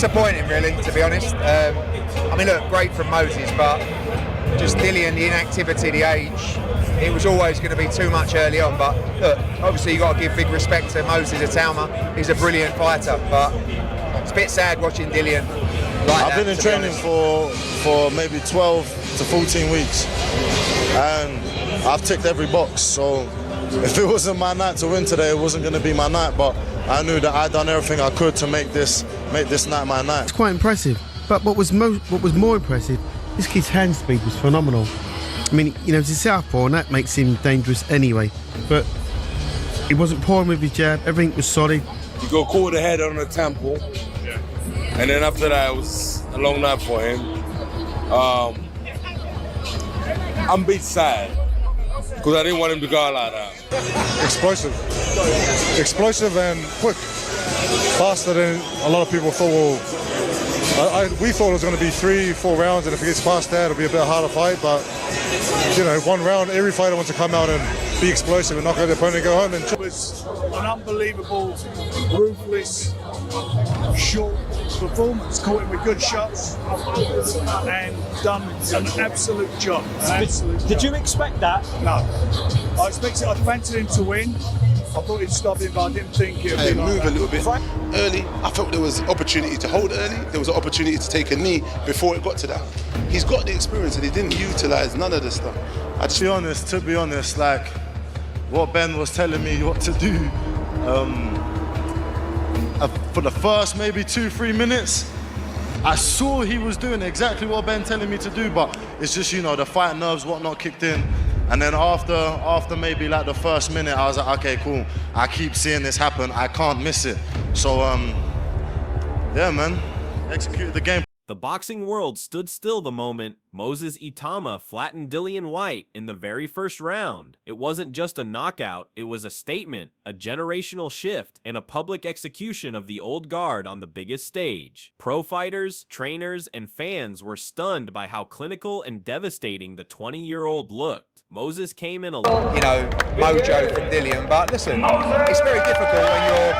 Disappointing, really, to be honest. I mean, look, great from Moses, but just Dillian, the inactivity, the age, it was always going to be too much early on. But look, obviously you've got to give big respect to Moses Itauma. He's a brilliant fighter, but it's a bit sad watching Dillian like I've been in training for maybe 12 to 14 weeks, and I've ticked every box. So if it wasn't my night to win today, it wasn't going to be my night. But I knew that I'd done everything I could to make this night my night. It's quite impressive. But what was more impressive, this kid's hand speed was phenomenal. I mean, you know, he's a southpaw, and that makes him dangerous anyway. But he wasn't pouring with his jab. Everything was solid. He got caught the head on the temple, and then after that, it was a long night for him. I'm a bit sad because I didn't want him to go out like that. Explosive and quick, faster than a lot of people thought. We thought it was going to be 3-4 rounds, and if it gets past that, it'll be a bit harder fight. But you know, one round, every fighter wants to come out and be explosive and knock out their opponent and go home. And it was an unbelievable, ruthless, short performance. Caught him with good shots and done an absolute job. Did you expect that? No. I fancied him to win. I thought he'd stop him, but I didn't think it would be move like a little bit early. I felt there was opportunity to hold early. There was an opportunity to take a knee before it got to that. He's got the experience and he didn't utilise none of this stuff. To be honest, like what Ben was telling me what to do for the first maybe 2-3 minutes, I saw he was doing exactly what Ben telling me to do, but it's just, you know, the fight nerves, whatnot kicked in. And then after maybe like the first minute, I was like, okay, cool. I keep seeing this happen. I can't miss it. So, yeah, man, executed the game. The boxing world stood still the moment Moses Itauma flattened Dillian Whyte in the very first round. It wasn't just a knockout, it was a statement, a generational shift, and a public execution of the old guard on the biggest stage. Pro fighters, trainers, and fans were stunned by how clinical and devastating the 20-year-old looked. Moses came in a mojo from Dillian, but listen, it's very difficult when you're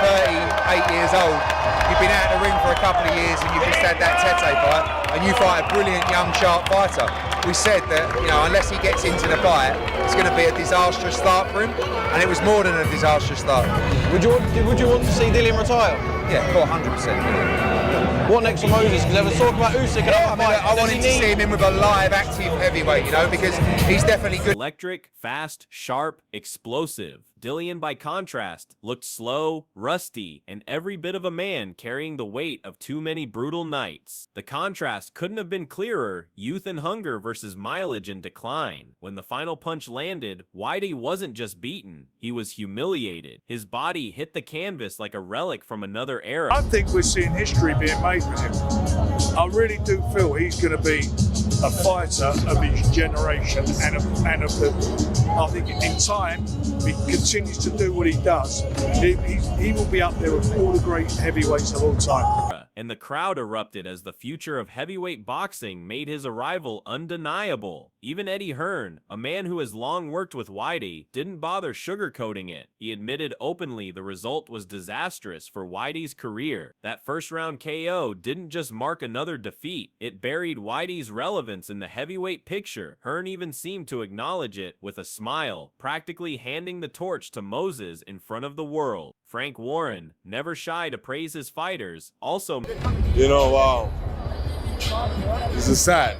38 years old. You've been out of the ring for a couple of years and you've just had that Tete fight, and you fight a brilliant young sharp fighter. We said that, you know, unless he gets into the fight, it's going to be a disastrous start for him, and it was more than a disastrous start. Would you want to see Dillian retire? Yeah, 100%. What next for Moses? Because there was talk about Usyk. I wanted to see him in with a live, active heavyweight, you know, because he's definitely good. Electric, fast, sharp, explosive. Dillian, by contrast, looked slow, rusty, and every bit of a man carrying the weight of too many brutal nights. The contrast couldn't have been clearer: youth and hunger versus mileage and decline. When the final punch landed, Whitey wasn't just beaten, he was humiliated. His body hit the canvas like a relic from another era. I think we're seeing history being made with him. I really do feel he's going to be a fighter of his generation and of the. I think in time, he continues to do what he does. He will be up there with all the great heavyweights of all time. And the crowd erupted as the future of heavyweight boxing made his arrival undeniable. Even Eddie Hearn, a man who has long worked with Whitey, didn't bother sugarcoating it. He admitted openly the result was disastrous for Whitey's career. That first round KO didn't just mark another defeat, it buried Whitey's relevance in the heavyweight picture. Hearn even seemed to acknowledge it with a smile, practically handing the torch to Moses in front of the world. Frank Warren, never shy to praise his fighters, also... You know, wow. This is sad.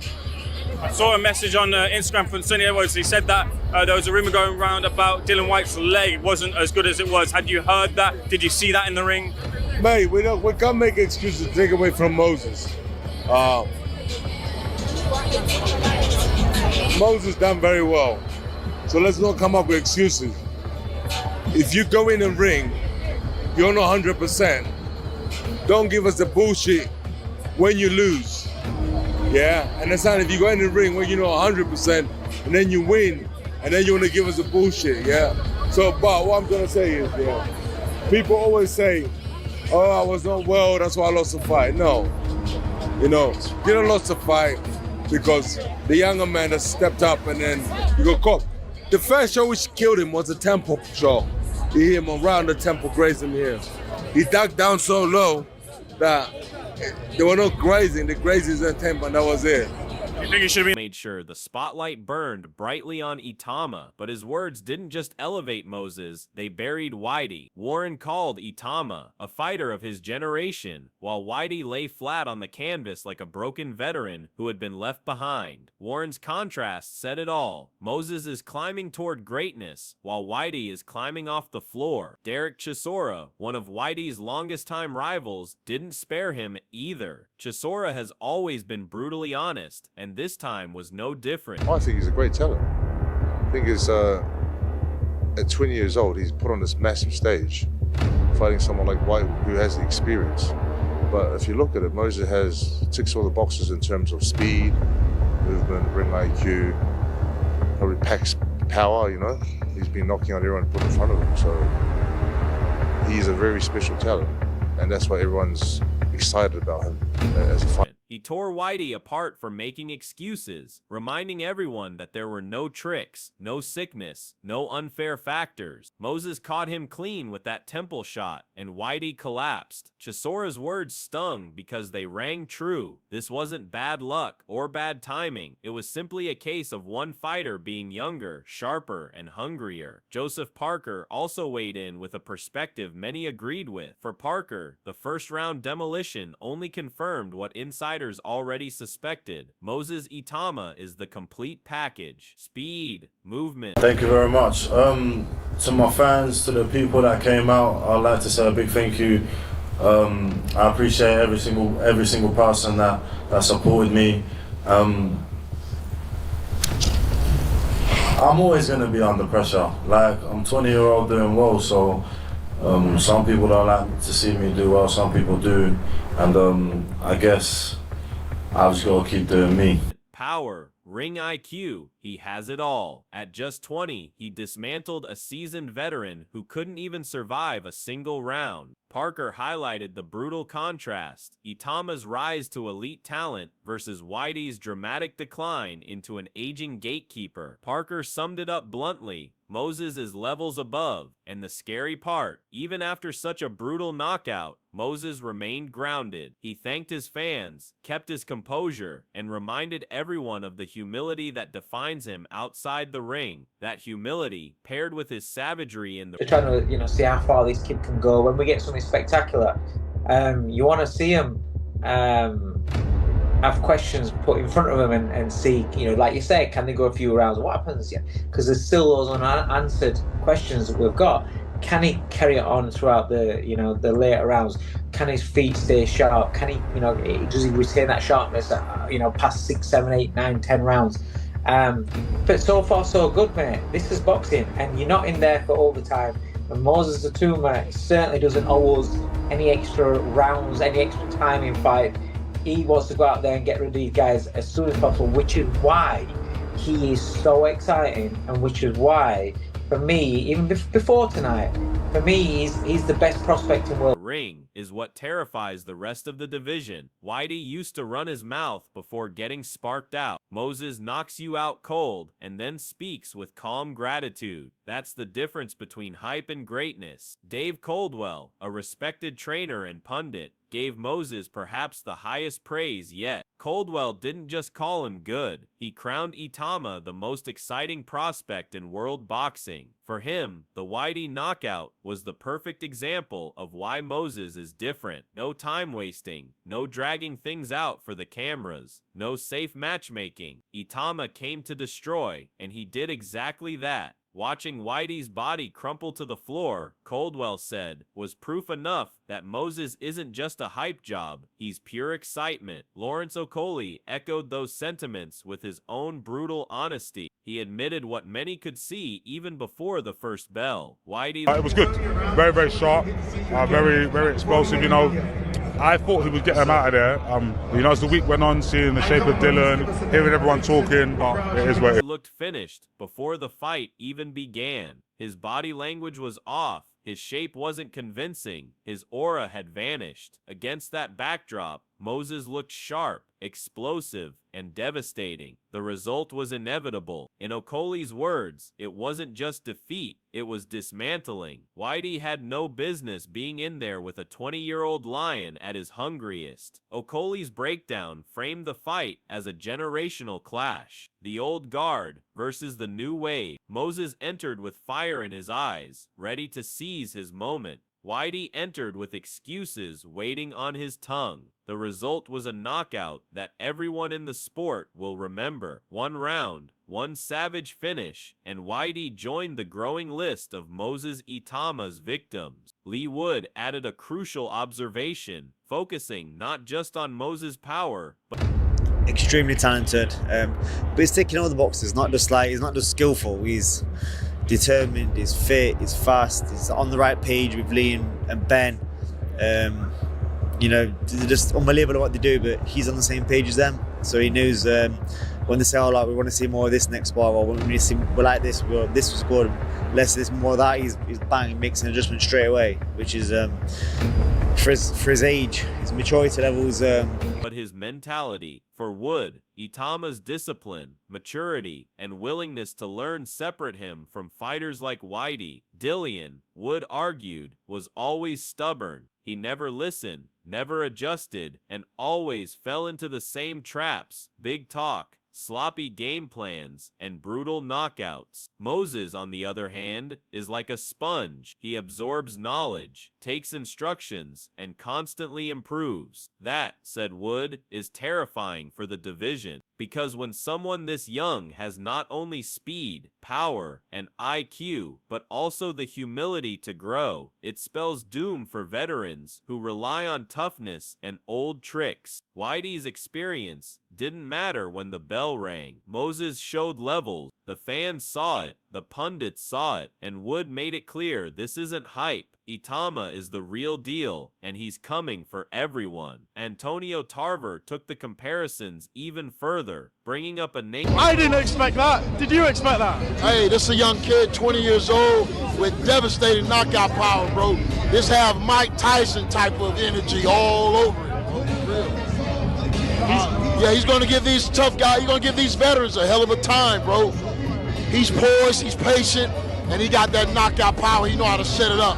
I saw a message on Instagram from Sonny Edwards. He said that there was a rumor going around about Dillian Whyte's leg wasn't as good as it was. Had you heard that? Did you see that in the ring? Mate, we can't make excuses to take away from Moses. Moses done very well. So let's not come up with excuses. If you go in the ring, you're not 100%. Don't give us the bullshit when you lose. Yeah? Understand? If you go in the ring when you're not 100% and then you win and then you want to give us the bullshit, yeah? So, but what I'm going to say is, yeah, people always say, oh, I was not well, that's why I lost the fight. No. You know, you didn't lose the fight because the younger man has stepped up and then you got caught. The first show which killed him was the temple show. He hit him around the temple, grazed him here. He dug down so low that They were not grazing. The grazing is a 10, and that was it. You think it should be Made sure the spotlight burned brightly on Itauma, but his words didn't just elevate Moses, they buried Whitey. Warren called Itauma a fighter of his generation, while Whitey lay flat on the canvas like a broken veteran who had been left behind. Warren's contrast said it all. Moses is climbing toward greatness, while Whitey is climbing off the floor. Derek Chisora, one of Whitey's longest-time rivals, didn't spare him either. Chisora has always been brutally honest, and this time was no different. I think he's a great talent. I think he's, at 20 years old, he's put on this massive stage, fighting someone like White who has the experience. But if you look at it, Moses ticks all the boxes in terms of speed, movement, ring IQ, probably packs power, you know. He's been knocking on everyone put in front of him, so he's a very special talent, and that's why everyone's excited about him as a fighter. He tore Whitey apart for making excuses, reminding everyone that there were no tricks, no sickness, no unfair factors. Moses caught him clean with that temple shot, and Whitey collapsed. Chisora's words stung because they rang true. This wasn't bad luck or bad timing. It was simply a case of one fighter being younger, sharper, and hungrier. Joseph Parker also weighed in with a perspective many agreed with. For Parker, the first-round demolition only confirmed what insiders already suspected. Moses Itauma is the complete package. Speed, movement. Thank you very much. To my fans, to the people that came out, I'd like to say a big thank you. I appreciate every single person that supported me. I'm always gonna be under pressure. Like, I'm 20-year-old doing well, so some people don't like to see me do well, some people do, and I guess I've just got to keep doing me. Power, ring IQ, he has it all. At just 20, he dismantled a seasoned veteran who couldn't even survive a single round. Parker highlighted the brutal contrast, Itauma's rise to elite talent versus Whitey's dramatic decline into an aging gatekeeper. Parker summed it up bluntly. Moses is levels above, and the scary part, even after such a brutal knockout, Moses remained grounded. He thanked his fans, kept his composure, and reminded everyone of the humility that defines him outside the ring. That humility, paired with his savagery in the... They're trying to, see how far this kid can go. When we get something spectacular, you want to see him have questions put in front of them and see, like you say, can they go a few rounds? What happens? Because there's still those unanswered questions that we've got. Can he carry it on throughout the, the later rounds? Can his feet stay sharp? Can he, does he retain that sharpness, past 6, 7, 8, 9, 10 rounds? But so far so good, mate. This is boxing, and you're not in there for all the time. And Moses Itauma certainly doesn't owe us any extra rounds, any extra time in fight. He wants to go out there and get rid of these guys as soon as possible, which is why he is so exciting, and which is why, for me, even before tonight, for me, he's the best prospect in the world. Ring is what terrifies the rest of the division. Whitey used to run his mouth before getting sparked out. Moses knocks you out cold and then speaks with calm gratitude. That's the difference between hype and greatness. Dave Coldwell, a respected trainer and pundit, gave Moses perhaps the highest praise yet. Coldwell didn't just call him good. He crowned Itauma the most exciting prospect in world boxing. For him, the Whitey knockout was the perfect example of why Moses is different. No time wasting, no dragging things out for the cameras, no safe matchmaking. Itauma came to destroy, and he did exactly that. Watching Whitey's body crumple to the floor, Coldwell said, was proof enough that Moses isn't just a hype job, he's pure excitement. Lawrence Okoli echoed those sentiments with his own brutal honesty. He admitted what many could see even before the first bell. Whitey... It was good. Very, very sharp. Very, very explosive, I thought he would get them out of there. As the week went on, seeing the shape of Dillian, hearing everyone talking, but it is what it is. He looked finished before the fight even began. His body language was off. His shape wasn't convincing. His aura had vanished. Against that backdrop, Moses looked sharp, explosive, and devastating. The result was inevitable. In Okoli's words, it wasn't just defeat, it was dismantling. Whitey had no business being in there with a 20-year-old lion at his hungriest. Okoli's breakdown framed the fight as a generational clash. The old guard versus the new wave. Moses entered with fire in his eyes, ready to seize his moment. Whitey entered with excuses waiting on his tongue. The result was a knockout that everyone in the sport will remember. 1 round, 1 savage finish, and Whitey joined the growing list of Moses Itauma's victims. Lee Wood added a crucial observation, focusing not just on Moses' power, but extremely talented, but he's ticking all the boxes. He's not just skillful. He's determined, he's fit, he's fast, he's on the right page with Lee and Ben. You know, they're just unbelievable at what they do, but he's on the same page as them. So he knows when they say, oh, like, we want to see more of this next bar, or when we see, we're like this, this was good, less of this, more of that, he's bang, makes an adjustment straight away, which is, for his age, his maturity levels. But his mentality. For Wood, Itauma's discipline, maturity, and willingness to learn separate him from fighters like Whitey. Dillian, Wood argued, was always stubborn. He never listened, never adjusted, and always fell into the same traps: big talk, sloppy game plans, and brutal knockouts. Moses, on the other hand, is like a sponge. He absorbs knowledge, takes instructions, and constantly improves. That, said Wood, is terrifying for the division, because when someone this young has not only speed, power, and IQ, but also the humility to grow, it spells doom for veterans who rely on toughness and old tricks. Whitey's experience didn't matter when the bell rang. Moses showed levels. The fans saw it, the pundits saw it, and Wood made it clear this isn't hype. Itauma is the real deal, and he's coming for everyone. Antonio Tarver took the comparisons even further, bringing up a name. I didn't expect that. Did you expect that? Hey, this is a young kid, 20 years old, with devastating knockout power, bro. This have Mike Tyson type of energy all over it. Yeah, he's going to give these tough guys, he's going to give these veterans a hell of a time, bro. He's poised, he's patient, and he got that knockout power. He know how to set it up.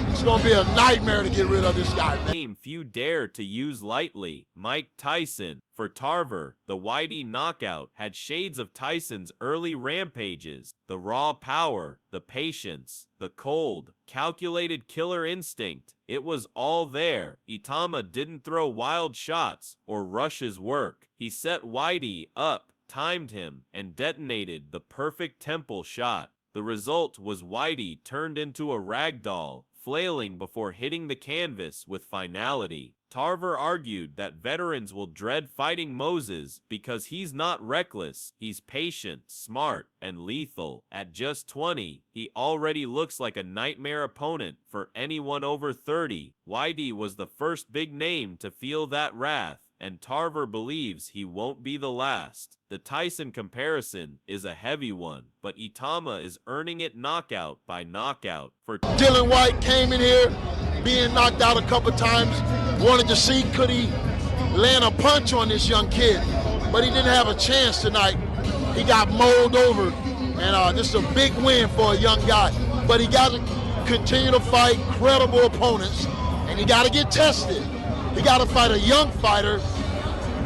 It's going to be a nightmare to get rid of this guy, man. Name few dare to use lightly: Mike Tyson. For Tarver, the Whitey knockout had shades of Tyson's early rampages: the raw power, the patience, the cold, calculated killer instinct. It was all there. Itauma didn't throw wild shots or rush his work. He set Whitey up, timed him, and detonated the perfect temple shot. The result was Whitey turned into a ragdoll, flailing before hitting the canvas with finality. Tarver argued that veterans will dread fighting Moses because he's not reckless, he's patient, smart, and lethal. At just 20, he already looks like a nightmare opponent for anyone over 30. Whitey was the first big name to feel that wrath, and Tarver believes he won't be the last. The Tyson comparison is a heavy one, but Itauma is earning it knockout by knockout. For Dillian Whyte came in here, being knocked out a couple times, wanted to see could he land a punch on this young kid, but he didn't have a chance tonight. He got mowed over, and this is a big win for a young guy. But he got to continue to fight credible opponents, and he got to get tested. He got to fight a young fighter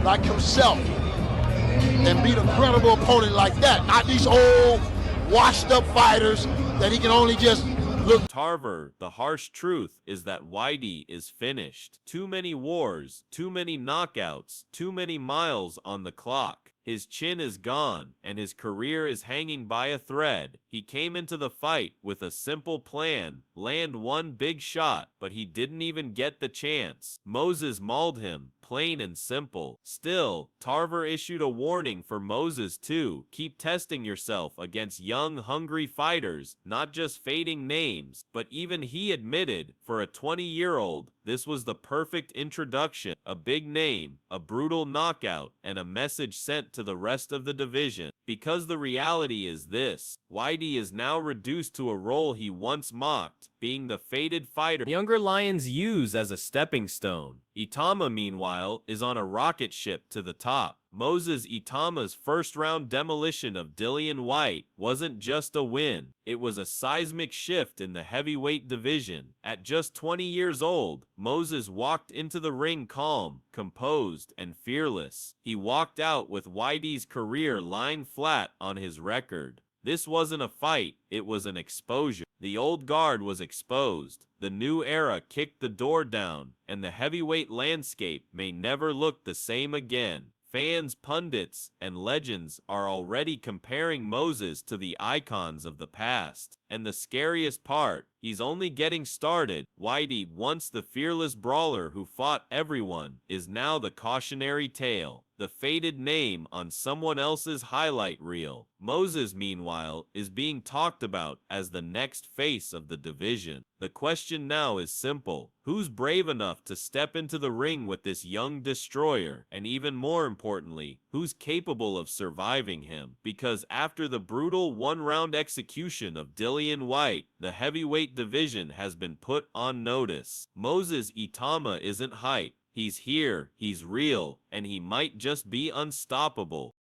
like himself and beat a credible opponent like that, not these old, washed-up fighters that he can only just look. Tarver, the harsh truth is that Whitey is finished. Too many wars, too many knockouts, too many miles on the clock. His chin is gone, and his career is hanging by a thread. He came into the fight with a simple plan: land one big shot, but he didn't even get the chance. Moses mauled him, plain and simple. Still, Tarver issued a warning for Moses too: keep testing yourself against young, hungry fighters, not just fading names. But even he admitted, for a 20-year-old, This was the perfect introduction, a big name, a brutal knockout, and a message sent to the rest of the division. Because the reality is this, Whitey is now reduced to a role he once mocked, being the faded fighter younger lions use as a stepping stone. Itauma, meanwhile, is on a rocket ship to the top. Moses Itauma's first-round demolition of Dillian Whyte wasn't just a win, it was a seismic shift in the heavyweight division. At just 20 years old, Moses walked into the ring calm, composed, and fearless. He walked out with Whitey's career lying flat on his record. This wasn't a fight, it was an exposure. The old guard was exposed, the new era kicked the door down, and the heavyweight landscape may never look the same again. Fans, pundits, and legends are already comparing Moses to the icons of the past. And the scariest part, he's only getting started. Whitey, once the fearless brawler who fought everyone, is now the cautionary tale, the faded name on someone else's highlight reel. Moses, meanwhile, is being talked about as the next face of the division. The question now is simple. Who's brave enough to step into the ring with this young destroyer? And even more importantly, who's capable of surviving him? Because after the brutal one-round execution of Dillian Whyte, the heavyweight division has been put on notice. Moses Itauma isn't hype. He's here, he's real, and he might just be unstoppable.